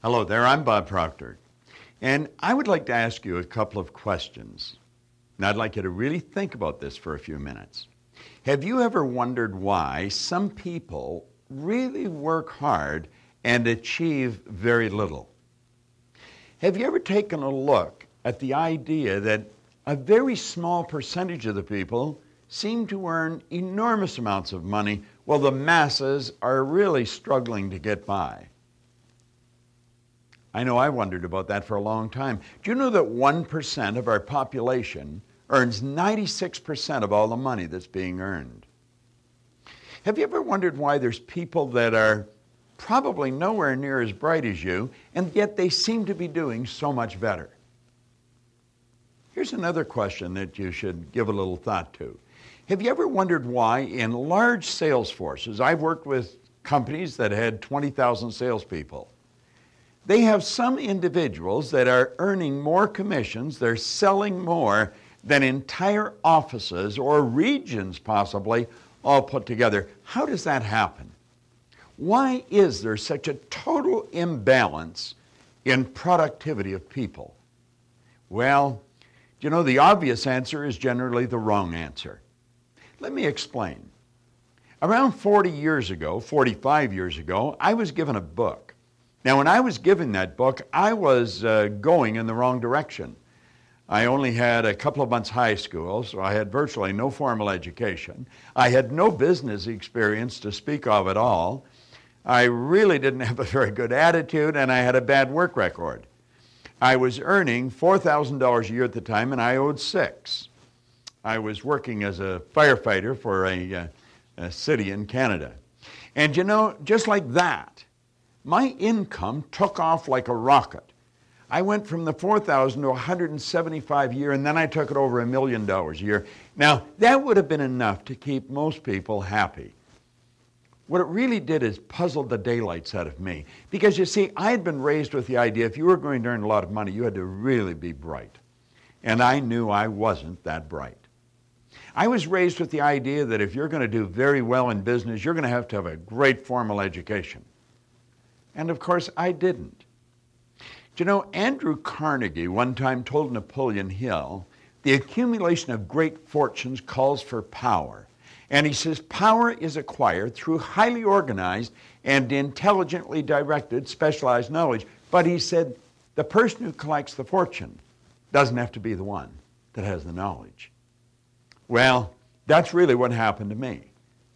Hello there, I'm Bob Proctor, and I would like to ask you a couple of questions. And I'd like you to really think about this for a few minutes. Have you ever wondered why some people really work hard and achieve very little? Have you ever taken a look at the idea that a very small percentage of the people seem to earn enormous amounts of money while the masses are really struggling to get by? I know I wondered about that for a long time. Do you know that 1% of our population earns 96% of all the money that's being earned? Have you ever wondered why there's people that are probably nowhere near as bright as you, and yet they seem to be doing so much better? Here's another question that you should give a little thought to. Have you ever wondered why in large sales forces, I've worked with companies that had 20,000 salespeople, they have some individuals that are earning more commissions, they're selling more than entire offices or regions possibly all put together. How does that happen? Why is there such a total imbalance in productivity of people? Well, you know, the obvious answer is generally the wrong answer. Let me explain. Around 40 years ago, 45 years ago, I was given a book. Now, when I was given that book, I was going in the wrong direction. I only had a couple of months high school, so I had virtually no formal education. I had no business experience to speak of at all. I really didn't have a very good attitude, and I had a bad work record. I was earning $4,000 a year at the time, and I owed $6,000. I was working as a firefighter for a city in Canada. And you know, just like that, my income took off like a rocket. I went from the $4,000 to $175,000 a year, and then I took it over $1 million a year. Now, that would have been enough to keep most people happy. What it really did is puzzled the daylights out of me. Because you see, I had been raised with the idea if you were going to earn a lot of money, you had to really be bright. And I knew I wasn't that bright. I was raised with the idea that if you're going to do very well in business, you're going to have a great formal education. And of course, I didn't. You know, Andrew Carnegie one time told Napoleon Hill, the accumulation of great fortunes calls for power. And he says, power is acquired through highly organized and intelligently directed specialized knowledge. But he said, the person who collects the fortune doesn't have to be the one that has the knowledge. Well, that's really what happened to me.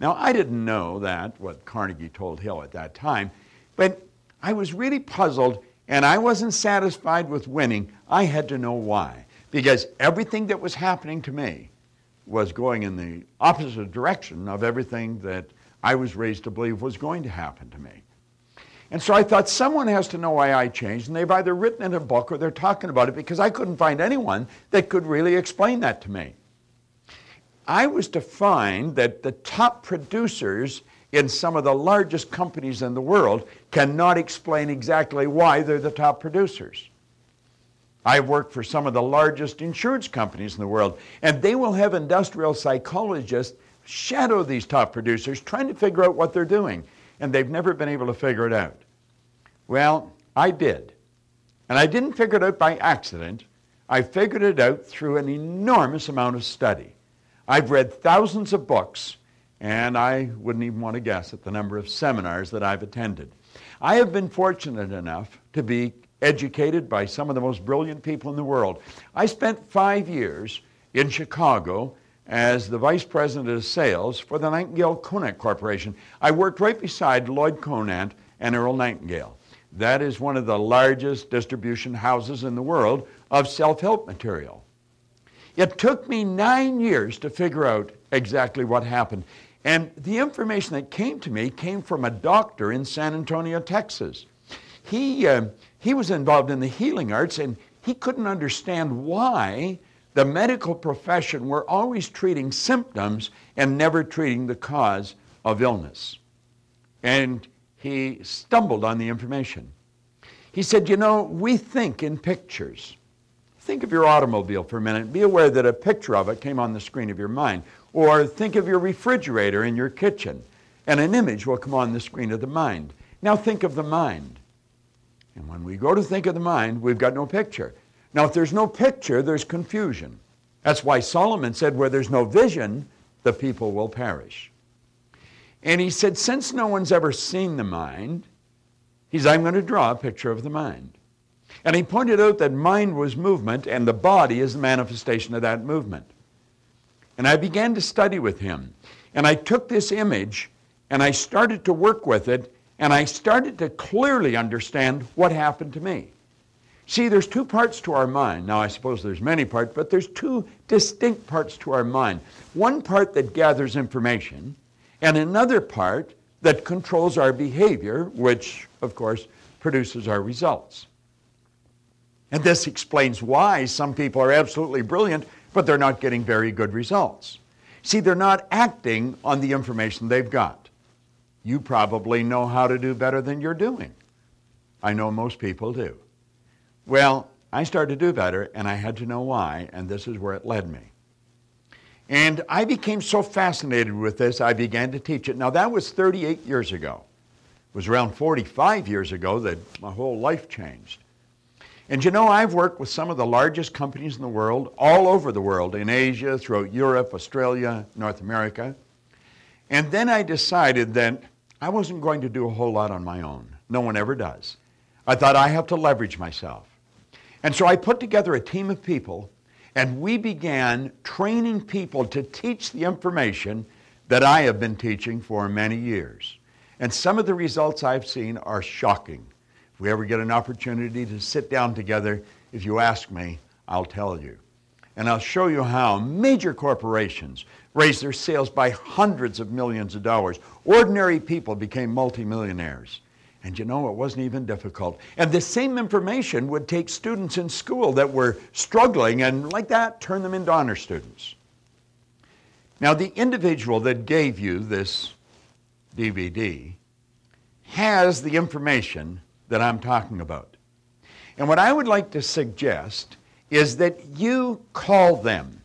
Now, I didn't know that, what Carnegie told Hill at that time, but I was really puzzled, and I wasn't satisfied with winning. I had to know why, because everything that was happening to me was going in the opposite direction of everything that I was raised to believe was going to happen to me. And so I thought someone has to know why I changed, and they've either written in a book or they're talking about it, because I couldn't find anyone that could really explain that to me. I was to find that the top producers in some of the largest companies in the world cannot explain exactly why they're the top producers. I've worked for some of the largest insurance companies in the world, and they will have industrial psychologists shadow these top producers trying to figure out what they're doing, and they've never been able to figure it out. Well, I did. And I didn't figure it out by accident. I figured it out through an enormous amount of study. I've read thousands of books, and I wouldn't even want to guess at the number of seminars that I've attended. I have been fortunate enough to be educated by some of the most brilliant people in the world. I spent 5 years in Chicago as the vice president of sales for the Nightingale-Conant Corporation. I worked right beside Lloyd Conant and Earl Nightingale. That is one of the largest distribution houses in the world of self-help material. It took me 9 years to figure out exactly what happened. And the information that came to me came from a doctor in San Antonio, Texas. He was involved in the healing arts, and he couldn't understand why the medical profession were always treating symptoms and never treating the cause of illness. And he stumbled on the information. He said, you know, we think in pictures. Think of your automobile for a minute. Be aware that a picture of it came on the screen of your mind. Or think of your refrigerator in your kitchen, and an image will come on the screen of the mind. Now think of the mind. And when we go to think of the mind, we've got no picture. Now, if there's no picture, there's confusion. That's why Solomon said, where there's no vision, the people will perish. And he said, since no one's ever seen the mind, I'm going to draw a picture of the mind. And he pointed out that mind was movement, and the body is the manifestation of that movement. And I began to study with him. And I took this image, and I started to work with it, and I started to clearly understand what happened to me. See, there's two parts to our mind. Now, I suppose there's many parts, but there's two distinct parts to our mind. One part that gathers information, and another part that controls our behavior, which, of course, produces our results. And this explains why some people are absolutely brilliant, but they're not getting very good results. See, they're not acting on the information they've got. You probably know how to do better than you're doing. I know most people do. Well, I started to do better, and I had to know why, and this is where it led me. And I became so fascinated with this, I began to teach it. Now, that was 38 years ago. It was around 45 years ago that my whole life changed. And you know, I've worked with some of the largest companies in the world, all over the world, in Asia, throughout Europe, Australia, North America. And then I decided that I wasn't going to do a whole lot on my own. No one ever does. I thought I have to leverage myself. And so I put together a team of people, and we began training people to teach the information that I have been teaching for many years. And some of the results I've seen are shocking. If we ever get an opportunity to sit down together, if you ask me, I'll tell you. And I'll show you how major corporations raised their sales by hundreds of millions of dollars. Ordinary people became multimillionaires. And you know, it wasn't even difficult. And the same information would take students in school that were struggling and like that turn them into honor students. Now, the individual that gave you this DVD has the information that I'm talking about. And what I would like to suggest is that you call them,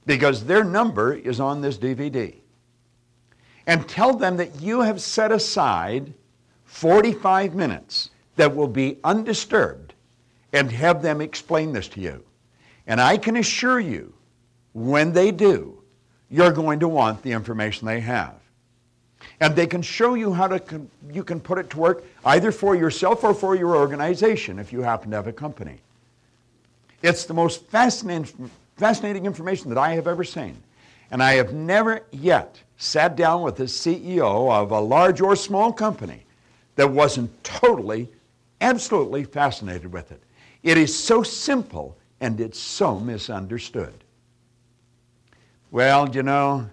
because their number is on this DVD, and tell them that you have set aside 45 minutes that will be undisturbed, and have them explain this to you. And I can assure you, when they do, you're going to want the information they have. And they can show you how you can put it to work either for yourself or for your organization if you happen to have a company. It's the most fascinating information that I have ever seen. And I have never yet sat down with the CEO of a large or small company that wasn't totally, absolutely fascinated with it. It is so simple and it's so misunderstood. Well, you know,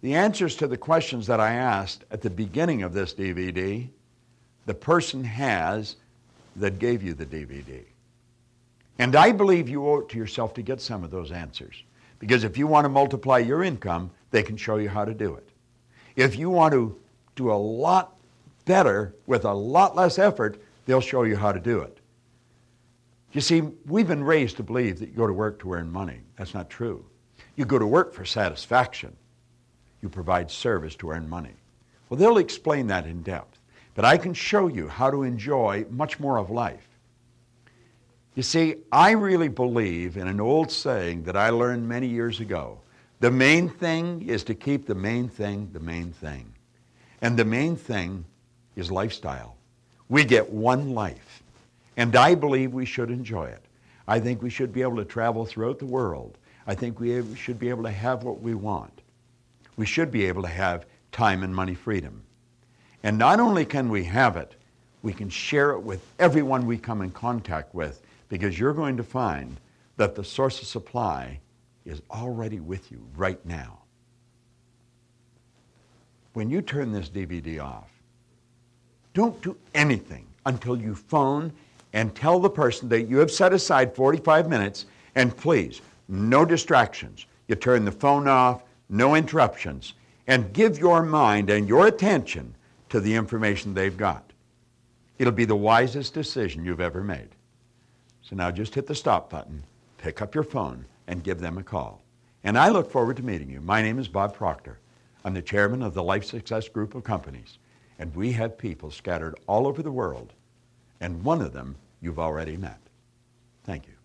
the answers to the questions that I asked at the beginning of this DVD, the person has that gave you the DVD. And I believe you owe it to yourself to get some of those answers. Because if you want to multiply your income, they can show you how to do it. If you want to do a lot better with a lot less effort, they'll show you how to do it. You see, we've been raised to believe that you go to work to earn money. That's not true. You go to work for satisfaction. You provide service to earn money. Well, they'll explain that in depth. But I can show you how to enjoy much more of life. You see, I really believe in an old saying that I learned many years ago. The main thing is to keep the main thing the main thing. And the main thing is lifestyle. We get one life. And I believe we should enjoy it. I think we should be able to travel throughout the world. I think we should be able to have what we want. We should be able to have time and money freedom. And not only can we have it, we can share it with everyone we come in contact with, because you're going to find that the source of supply is already with you right now. When you turn this DVD off, don't do anything until you phone and tell the person that you have set aside 45 minutes, and please, no distractions. You turn the phone off, no interruptions, and give your mind and your attention to the information they've got. It'll be the wisest decision you've ever made. So now just hit the stop button, pick up your phone, and give them a call. And I look forward to meeting you. My name is Bob Proctor. I'm the chairman of the Life Success Group of Companies, and we have people scattered all over the world, and one of them you've already met. Thank you.